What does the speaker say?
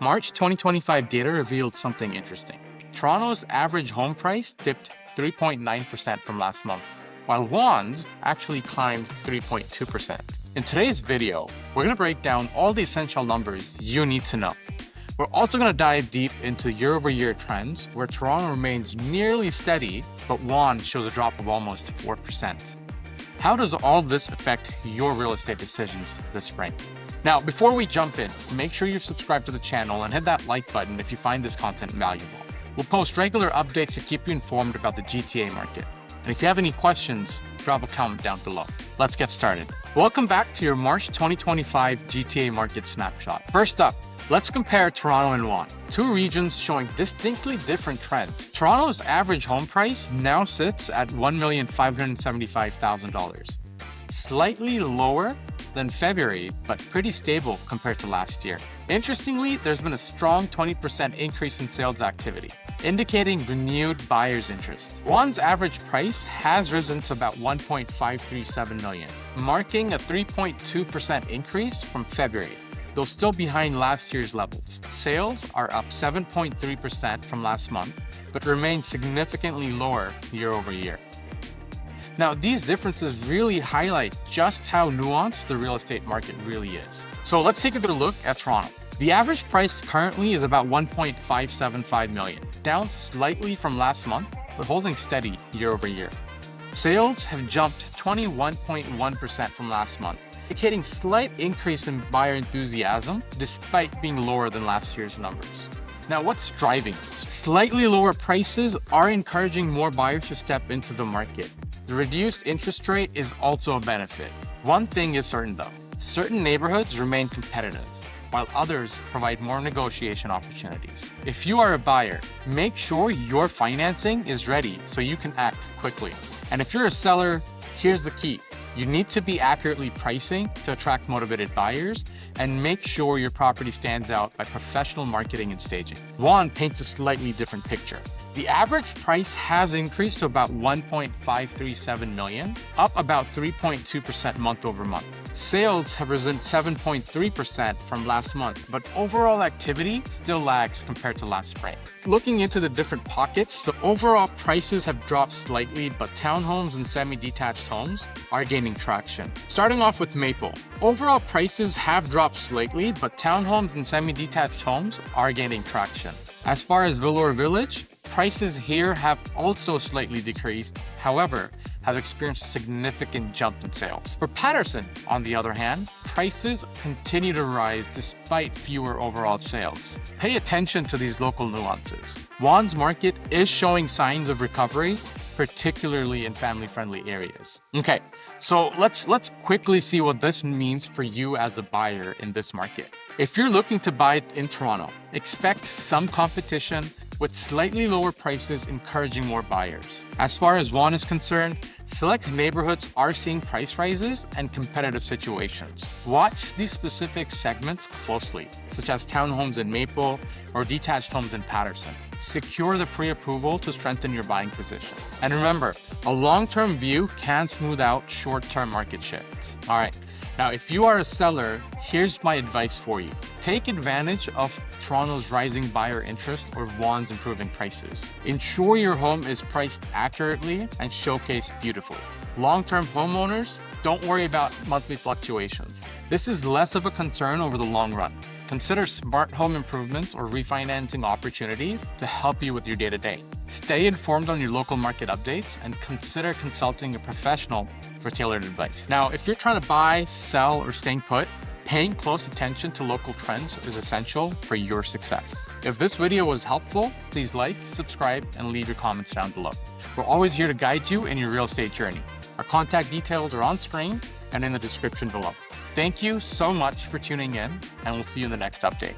March 2025 data revealed something interesting. Toronto's average home price dipped 3.9% from last month, while Vaughan's actually climbed 3.2%. In today's video, we're going to break down all the essential numbers you need to know. We're also going to dive deep into year-over-year trends, where Toronto remains nearly steady, but Vaughan shows a drop of almost 4%. How does all this affect your real estate decisions this spring? Now, before we jump in, make sure you're subscribed to the channel and hit that like button if you find this content valuable. We'll post regular updates to keep you informed about the GTA market. And if you have any questions, drop a comment down below. Let's get started. Welcome back to your March 2025 GTA market snapshot. First up, let's compare Toronto and Vaughan, two regions showing distinctly different trends. Toronto's average home price now sits at $1,575,000, slightly lower than February, but pretty stable compared to last year. Interestingly, there's been a strong 20% increase in sales activity, indicating renewed buyers' interest. Vaughan's average price has risen to about $1.537 million, marking a 3.2% increase from February, though still behind last year's levels. Sales are up 7.3% from last month, but remain significantly lower year over year. Now, these differences really highlight just how nuanced the real estate market really is. So let's take a good look at Toronto. The average price currently is about $1.575 million, down slightly from last month, but holding steady year over year. Sales have jumped 21.1% from last month, indicating slight increase in buyer enthusiasm despite being lower than last year's numbers. Now, what's driving this? Slightly lower prices are encouraging more buyers to step into the market. The reduced interest rate is also a benefit. One thing is certain though, certain neighborhoods remain competitive, while others provide more negotiation opportunities. If you are a buyer, make sure your financing is ready so you can act quickly. And if you're a seller, here's the key. You need to be accurately pricing to attract motivated buyers and make sure your property stands out by professional marketing and staging. Vaughan paints a slightly different picture. The average price has increased to about $1.537 million, up about 3.2% month over month. Sales have risen 7.3% from last month, but overall activity still lags compared to last spring. Looking into the different pockets, the overall prices have dropped slightly, but townhomes and semi-detached homes are gaining traction. Starting off with Maple, overall prices have dropped slightly, but townhomes and semi-detached homes are gaining traction. As far as Vellore Village, prices here have also slightly decreased, however, have experienced a significant jump in sales. For Patterson, on the other hand, prices continue to rise despite fewer overall sales. Pay attention to these local nuances. Vaughan's market is showing signs of recovery, particularly in family-friendly areas. Okay, so let's quickly see what this means for you as a buyer in this market. If you're looking to buy in Toronto, expect some competition with slightly lower prices encouraging more buyers. As far as Vaughan is concerned, select neighborhoods are seeing price rises and competitive situations. Watch these specific segments closely, such as townhomes in Maple or detached homes in Patterson. Secure the pre-approval to strengthen your buying position. And remember, a long-term view can smooth out short-term market shifts. All right, now if you are a seller, here's my advice for you. Take advantage of Toronto's rising buyer interest or Vaughan's improving prices. Ensure your home is priced accurately and showcased beautifully. Long-term homeowners, don't worry about monthly fluctuations. This is less of a concern over the long run. Consider smart home improvements or refinancing opportunities to help you with your day-to-day. Stay informed on your local market updates and consider consulting a professional for tailored advice. Now, if you're trying to buy, sell, or staying put, paying close attention to local trends is essential for your success. If this video was helpful, please like, subscribe, and leave your comments down below. We're always here to guide you in your real estate journey. Our contact details are on screen and in the description below. Thank you so much for tuning in, and we'll see you in the next update.